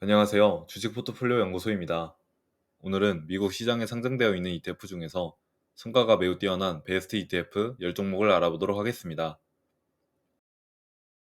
안녕하세요. 주식 포트폴리오 연구소입니다. 오늘은 미국 시장에 상장되어 있는 ETF 중에서 성과가 매우 뛰어난 베스트 ETF 10종목을 알아보도록 하겠습니다.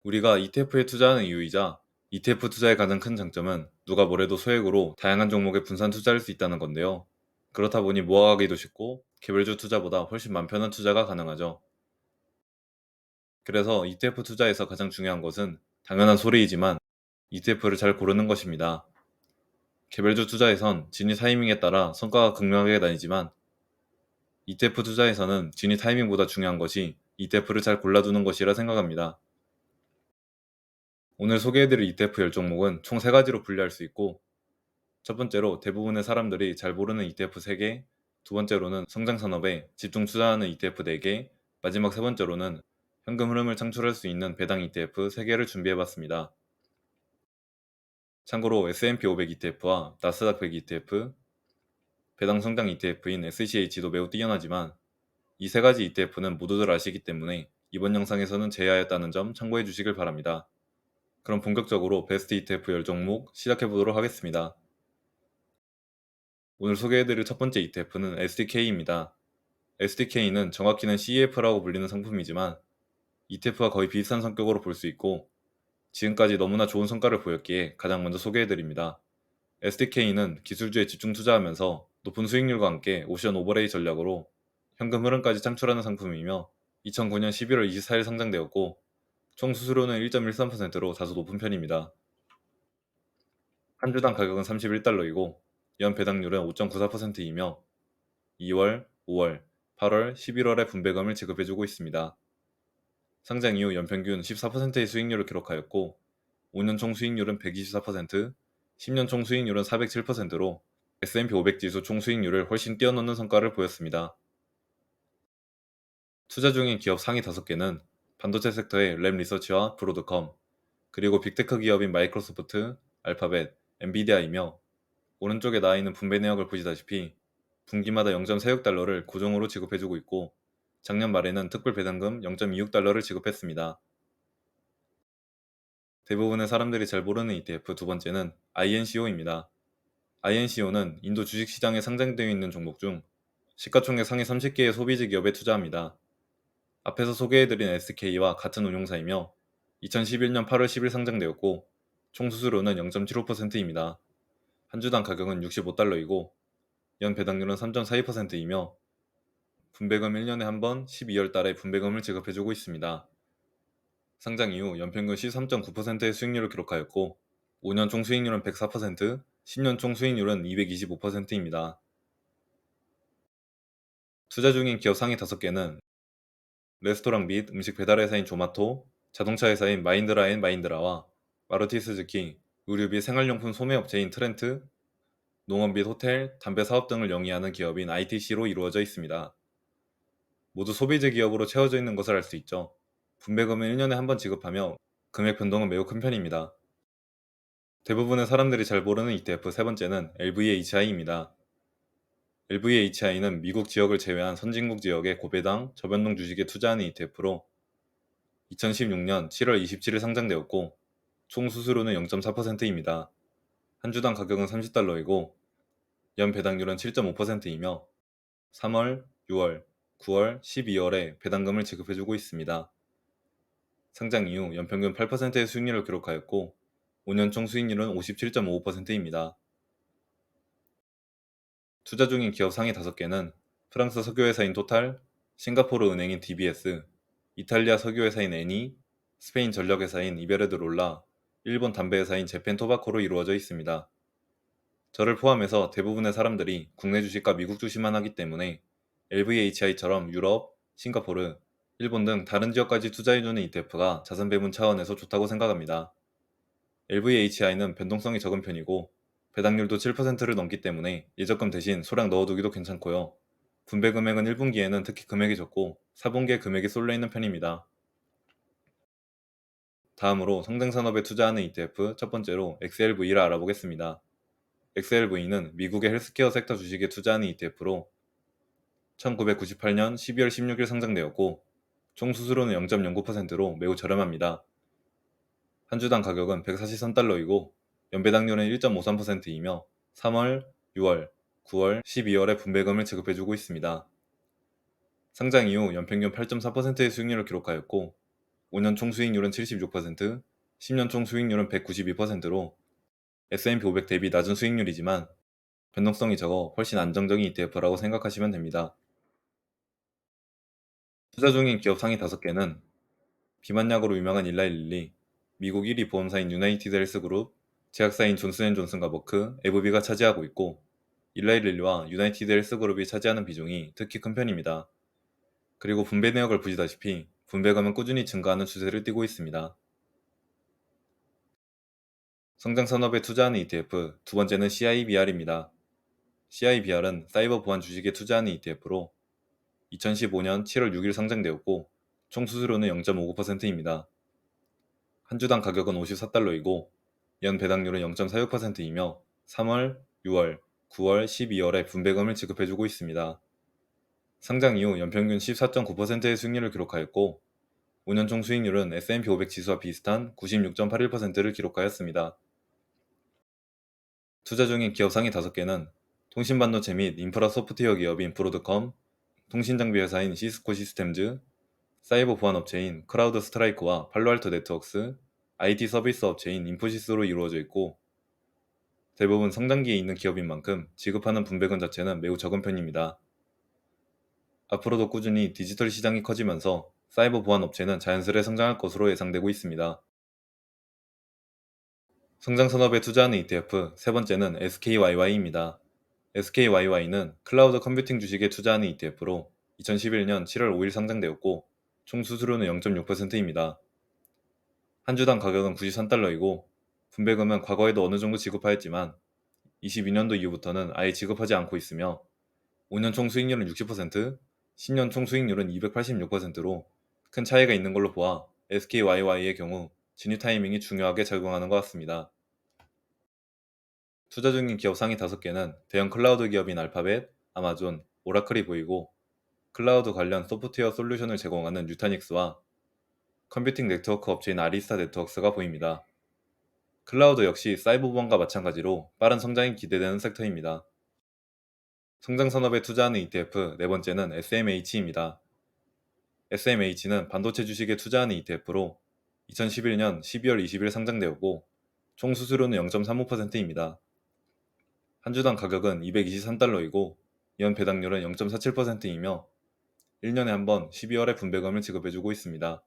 우리가 ETF에 투자하는 이유이자 ETF 투자의 가장 큰 장점은 누가 뭐래도 소액으로 다양한 종목에 분산 투자할 수 있다는 건데요. 그렇다 보니 모아가기도 쉽고 개별주 투자보다 훨씬 맘 편한 투자가 가능하죠. 그래서 ETF 투자에서 가장 중요한 것은 당연한 소리이지만 ETF를 잘 고르는 것입니다. 개별주 투자에선 진입 타이밍에 따라 성과가 극명하게 나뉘지만 ETF 투자에서는 진입 타이밍보다 중요한 것이 ETF를 잘 골라두는 것이라 생각합니다. 오늘 소개해드릴 ETF 10종목은 총 3가지로 분류할 수 있고, 첫 번째로 대부분의 사람들이 잘 모르는 ETF 3개, 두 번째로는 성장산업에 집중 투자하는 ETF 4개, 마지막 세 번째로는 현금 흐름을 창출할 수 있는 배당 ETF 3개를 준비해봤습니다. 참고로 S&P 500 ETF와 나스닥 100 ETF, 배당 성장 ETF인 SCH도 매우 뛰어나지만 이 세 가지 ETF는 모두들 아시기 때문에 이번 영상에서는 제외하였다는 점 참고해 주시길 바랍니다. 그럼 본격적으로 베스트 ETF 10종목 시작해보도록 하겠습니다. 오늘 소개해드릴 첫 번째 ETF는 SDK입니다. SDK는 정확히는 CEF라고 불리는 상품이지만 ETF와 거의 비슷한 성격으로 볼 수 있고 지금까지 너무나 좋은 성과를 보였기에 가장 먼저 소개해드립니다. SDK는 기술주에 집중 투자하면서 높은 수익률과 함께 옵션 오버레이 전략으로 현금 흐름까지 창출하는 상품이며 2009년 11월 24일 상장되었고 총 수수료는 1.13%로 다소 높은 편입니다. 한 주당 가격은 31달러이고 연 배당률은 5.94%이며 2월, 5월, 8월, 11월에 분배금을 지급해주고 있습니다. 상장 이후 연평균 14%의 수익률을 기록하였고 5년 총 수익률은 124%, 10년 총 수익률은 407%로 S&P 500 지수 총 수익률을 훨씬 뛰어넘는 성과를 보였습니다. 투자 중인 기업 상위 5개는 반도체 섹터의 램 리서치와 브로드컴, 그리고 빅테크 기업인 마이크로소프트, 알파벳, 엔비디아이며 오른쪽에 나와 있는 분배 내역을 보시다시피 분기마다 0.46달러를 고정으로 지급해주고 있고 작년 말에는 특별 배당금 0.26달러를 지급했습니다. 대부분의 사람들이 잘 모르는 ETF 두 번째는 INCO입니다. INCO는 인도 주식시장에 상장되어 있는 종목 중 시가총액 상위 30개의 소비재 기업에 투자합니다. 앞에서 소개해드린 SK와 같은 운용사이며 2011년 8월 10일 상장되었고 총 수수료는 0.75%입니다. 한 주당 가격은 65달러이고 연 배당률은 3.42%이며 분배금 1년에 한 번 12월 달에 분배금을 지급해주고 있습니다. 상장 이후 연평균 13.9%의 수익률을 기록하였고 5년 총 수익률은 104%, 10년 총 수익률은 225%입니다. 투자 중인 기업 상위 5개는 레스토랑 및 음식 배달 회사인 조마토, 자동차 회사인 마인드라 앤 마인드라와 마루티 스즈키, 의류 및 생활용품 소매업체인 트렌트, 농업 및 호텔, 담배 사업 등을 영위하는 기업인 ITC로 이루어져 있습니다. 모두 소비재 기업으로 채워져 있는 것을 알 수 있죠. 분배금은 1년에 한 번 지급하며 금액 변동은 매우 큰 편입니다. 대부분의 사람들이 잘 모르는 ETF 세 번째는 LVHI입니다. LVHI는 미국 지역을 제외한 선진국 지역의 고배당, 저변동 주식에 투자하는 ETF로 2016년 7월 27일 상장되었고 총 수수료는 0.4%입니다. 한 주당 가격은 30달러이고 연 배당률은 7.5%이며 3월, 6월, 9월, 12월에 배당금을 지급해주고 있습니다. 상장 이후 연평균 8%의 수익률을 기록하였고 5년 총 수익률은 57.55%입니다. 투자 중인 기업 상위 5개는 프랑스 석유회사인 토탈, 싱가포르 은행인 DBS, 이탈리아 석유회사인 에니, 스페인 전력회사인 이베르드롤라, 일본 담배회사인 제펜 토바코로 이루어져 있습니다. 저를 포함해서 대부분의 사람들이 국내 주식과 미국 주식만 하기 때문에 LVHI처럼 유럽, 싱가포르, 일본 등 다른 지역까지 투자해주는 ETF가 자산 배분 차원에서 좋다고 생각합니다. LVHI는 변동성이 적은 편이고 배당률도 7%를 넘기 때문에 예적금 대신 소량 넣어두기도 괜찮고요. 분배 금액은 1분기에는 특히 금액이 적고 4분기에 금액이 쏠려있는 편입니다. 다음으로 성장산업에 투자하는 ETF 첫 번째로 XLV를 알아보겠습니다. XLV는 미국의 헬스케어 섹터 주식에 투자하는 ETF로 1998년 12월 16일 상장되었고 총 수수료는 0.09%로 매우 저렴합니다. 한 주당 가격은 143달러이고 연배당률은 1.53%이며 3월, 6월, 9월, 12월에 분배금을 지급해주고 있습니다. 상장 이후 연평균 8.4%의 수익률을 기록하였고 5년 총 수익률은 76%, 10년 총 수익률은 192%로 S&P 500 대비 낮은 수익률이지만 변동성이 적어 훨씬 안정적인 ETF라고 생각하시면 됩니다. 투자 중인 기업 상위 5개는 비만약으로 유명한 일라일리, 미국 1위 보험사인 유나이티드 헬스그룹, 제약사인 존슨앤존슨과 머크, 에브비가 차지하고 있고 일라일리와 유나이티드 헬스그룹이 차지하는 비중이 특히 큰 편입니다. 그리고 분배 내역을 보시다시피 분배금은 꾸준히 증가하는 추세를 띠고 있습니다. 성장 산업에 투자하는 ETF 두 번째는 CIBR입니다. CIBR은 사이버 보안 주식에 투자하는 ETF로 2015년 7월 6일 상장되었고 총 수수료는 0.59%입니다. 한 주당 가격은 54달러이고 연 배당률은 0.46%이며 3월, 6월, 9월, 12월에 분배금을 지급해주고 있습니다. 상장 이후 연평균 14.9%의 수익률을 기록하였고 5년 총 수익률은 S&P 500 지수와 비슷한 96.81%를 기록하였습니다. 투자 중인 기업 상위 5개는 통신반도체 및 인프라 소프트웨어 기업인 브로드컴, 통신장비 회사인 시스코 시스템즈, 사이버 보안 업체인 크라우드 스트라이크와 팔로알토 네트워크스, IT 서비스 업체인 인포시스로 이루어져 있고 대부분 성장기에 있는 기업인 만큼 지급하는 분배금 자체는 매우 적은 편입니다. 앞으로도 꾸준히 디지털 시장이 커지면서 사이버 보안 업체는 자연스레 성장할 것으로 예상되고 있습니다. 성장 산업에 투자하는 ETF 세 번째는 SKYY입니다. SKYY는 클라우드 컴퓨팅 주식에 투자하는 ETF로 2011년 7월 5일 상장되었고 총 수수료는 0.6%입니다. 한 주당 가격은 93달러이고 분배금은 과거에도 어느 정도 지급하였지만 22년도 이후부터는 아예 지급하지 않고 있으며 5년 총 수익률은 60%, 10년 총 수익률은 286%로 큰 차이가 있는 걸로 보아 SKYY의 경우 진입 타이밍이 중요하게 작용하는 것 같습니다. 투자 중인 기업 상위 5개는 대형 클라우드 기업인 알파벳, 아마존, 오라클이 보이고 클라우드 관련 소프트웨어 솔루션을 제공하는 뉴타닉스와 컴퓨팅 네트워크 업체인 아리스타 네트워크스가 보입니다. 클라우드 역시 사이버 보안과 마찬가지로 빠른 성장이 기대되는 섹터입니다. 성장 산업에 투자하는 ETF 네 번째는 SMH입니다. SMH는 반도체 주식에 투자하는 ETF로 2011년 12월 20일 상장되었고 총 수수료는 0.35%입니다. 한 주당 가격은 223달러이고 연 배당률은 0.47%이며 1년에 한 번 12월에 분배금을 지급해주고 있습니다.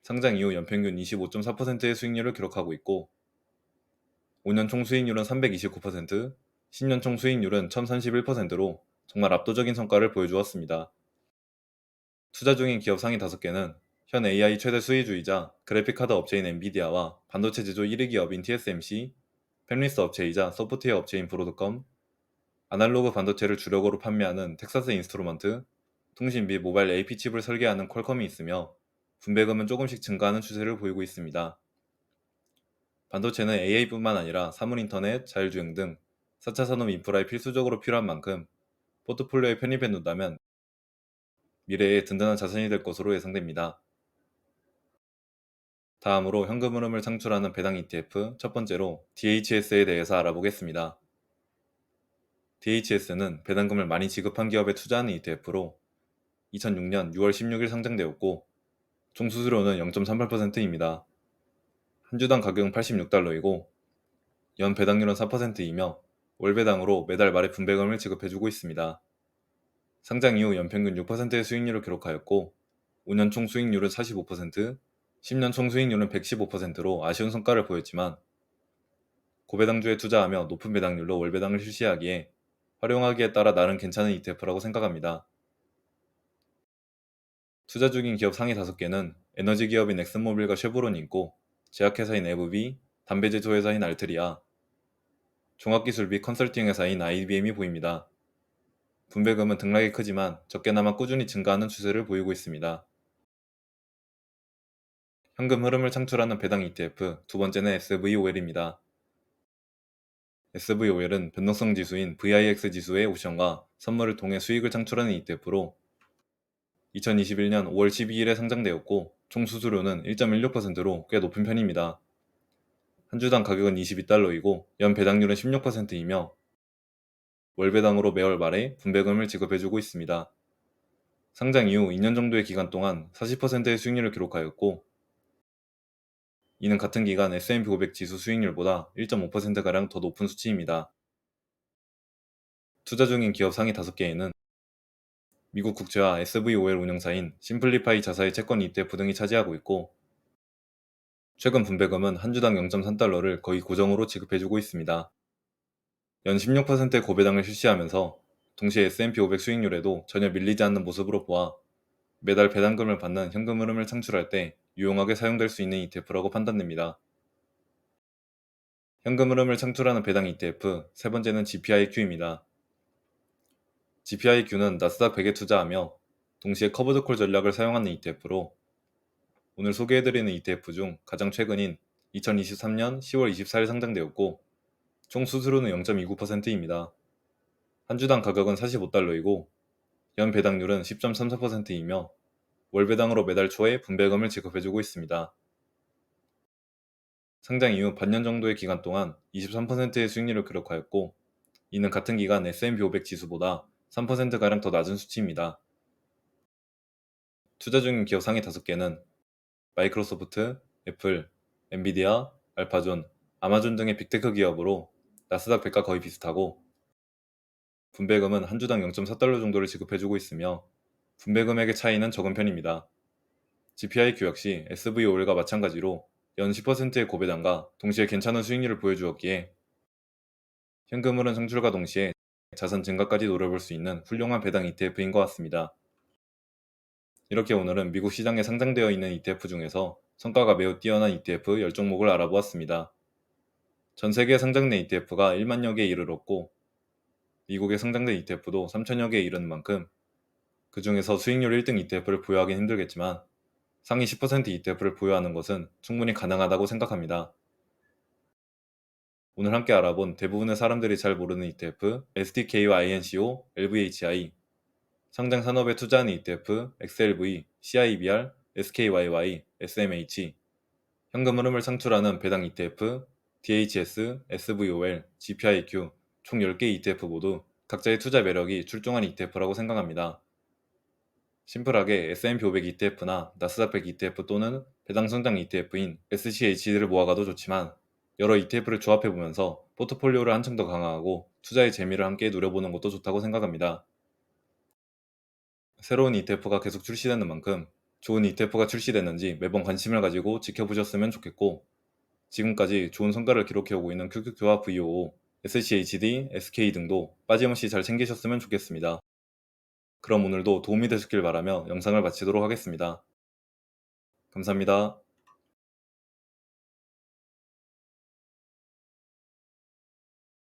상장 이후 연평균 25.4%의 수익률을 기록하고 있고 5년 총 수익률은 329%, 10년 총 수익률은 1031%로 정말 압도적인 성과를 보여주었습니다. 투자 중인 기업 상위 5개는 현 AI 최대 수혜주이자 그래픽카드 업체인 엔비디아와 반도체 제조 1위 기업인 TSMC, 팹리스 업체이자 소프트웨어 업체인 브로드컴, 아날로그 반도체를 주력으로 판매하는 텍사스 인스트루먼트, 통신 및 모바일 AP 칩을 설계하는 퀄컴이 있으며 분배금은 조금씩 증가하는 추세를 보이고 있습니다. 반도체는 AI뿐만 아니라 사물인터넷, 자율주행 등 4차 산업 인프라에 필수적으로 필요한 만큼 포트폴리오에 편입해 놓는다면 미래에 든든한 자산이 될 것으로 예상됩니다. 다음으로 현금 흐름을 창출하는 배당 ETF 첫 번째로 DHS에 대해서 알아보겠습니다. DHS는 배당금을 많이 지급한 기업에 투자하는 ETF로 2006년 6월 16일 상장되었고 총 수수료는 0.38%입니다. 한 주당 가격은 86달러이고 연 배당률은 4%이며 월 배당으로 매달 말에 분배금을 지급해주고 있습니다. 상장 이후 연평균 6%의 수익률을 기록하였고 5년 총 수익률은 45%, 10년 총 수익률은 115%로 아쉬운 성과를 보였지만 고배당주에 투자하며 높은 배당률로 월 배당을 실시하기에 활용하기에 따라 나름 괜찮은 ETF라고 생각합니다. 투자 중인 기업 상위 5개는 에너지 기업인 엑슨모빌과 쉐보론이 있고 제약회사인 에브비, 담배 제조 회사인 알트리아, 종합기술 및 컨설팅 회사인 IBM이 보입니다. 분배금은 등락이 크지만 적게나마 꾸준히 증가하는 추세를 보이고 있습니다. 현금 흐름을 창출하는 배당 ETF 두 번째는 SVOL입니다. SVOL은 변동성 지수인 VIX 지수의 옵션과 선물을 통해 수익을 창출하는 ETF로 2021년 5월 12일에 상장되었고 총 수수료는 1.16%로 꽤 높은 편입니다. 한 주당 가격은 22달러이고 연 배당률은 16%이며 월 배당으로 매월 말에 분배금을 지급해주고 있습니다. 상장 이후 2년 정도의 기간 동안 40%의 수익률을 기록하였고 이는 같은 기간 S&P 500 지수 수익률보다 1.5%가량 더 높은 수치입니다. 투자 중인 기업 상위 5개에는 미국 국채와 SVOL 운영사인 심플리파이 자사의 채권 ETF 등이 차지하고 있고 최근 분배금은 한 주당 0.3달러를 거의 고정으로 지급해주고 있습니다. 연 16%의 고배당을 실시하면서 동시에 S&P 500 수익률에도 전혀 밀리지 않는 모습으로 보아 매달 배당금을 받는 현금 흐름을 창출할 때 유용하게 사용될 수 있는 ETF라고 판단됩니다. 현금 흐름을 창출하는 배당 ETF 세 번째는 GPIQ입니다. GPIQ는 나스닥 100에 투자하며 동시에 커버드콜 전략을 사용하는 ETF로 오늘 소개해드리는 ETF 중 가장 최근인 2023년 10월 24일 상장되었고 총 수수료는 0.29%입니다. 한 주당 가격은 45달러이고 연 배당률은 10.34%이며 월 배당으로 매달 초에 분배금을 지급해주고 있습니다. 상장 이후 반년 정도의 기간 동안 23%의 수익률을 기록하였고 이는 같은 기간 S&P 500 지수보다 3%가량 더 낮은 수치입니다. 투자 중인 기업 상위 5개는 마이크로소프트, 애플, 엔비디아, 알파존, 아마존 등의 빅테크 기업으로 나스닥 100과 거의 비슷하고 분배금은 한 주당 0.4달러 정도를 지급해주고 있으며 분배금액의 차이는 적은 편입니다. GPIQ 역시 SVOL과 마찬가지로 연 10%의 고배당과 동시에 괜찮은 수익률을 보여주었기에 현금흐름 창출과 동시에 자산 증가까지 노려볼 수 있는 훌륭한 배당 ETF인 것 같습니다. 이렇게 오늘은 미국 시장에 상장되어 있는 ETF 중에서 성과가 매우 뛰어난 ETF 10종목을 알아보았습니다. 전 세계에 상장된 ETF가 1만여 개에 이르렀고 미국에 상장된 ETF도 3천여 개에 이르는 만큼 그 중에서 수익률 1등 ETF를 보유하긴 힘들겠지만 상위 10% ETF를 보유하는 것은 충분히 가능하다고 생각합니다. 오늘 함께 알아본 대부분의 사람들이 잘 모르는 ETF, STK와 INCO, LVHI, 상장 산업에 투자하는 ETF, XLV, CIBR, SKYY, SMH, 현금 흐름을 창출하는 배당 ETF, DHS, SVOL, GPIQ 총 10개 ETF 모두 각자의 투자 매력이 출중한 ETF라고 생각합니다. 심플하게 S&P 500 ETF나 나스닥 100 ETF 또는 배당 성장 ETF인 SCHD를 모아가도 좋지만 여러 ETF를 조합해보면서 포트폴리오를 한층 더 강화하고 투자의 재미를 함께 누려보는 것도 좋다고 생각합니다. 새로운 ETF가 계속 출시되는 만큼 좋은 ETF가 출시됐는지 매번 관심을 가지고 지켜보셨으면 좋겠고 지금까지 좋은 성과를 기록해오고 있는 QQQ와 VOO, SCHD, SK 등도 빠짐없이 잘 챙기셨으면 좋겠습니다. 그럼 오늘도 도움이 되셨길 바라며 영상을 마치도록 하겠습니다. 감사합니다.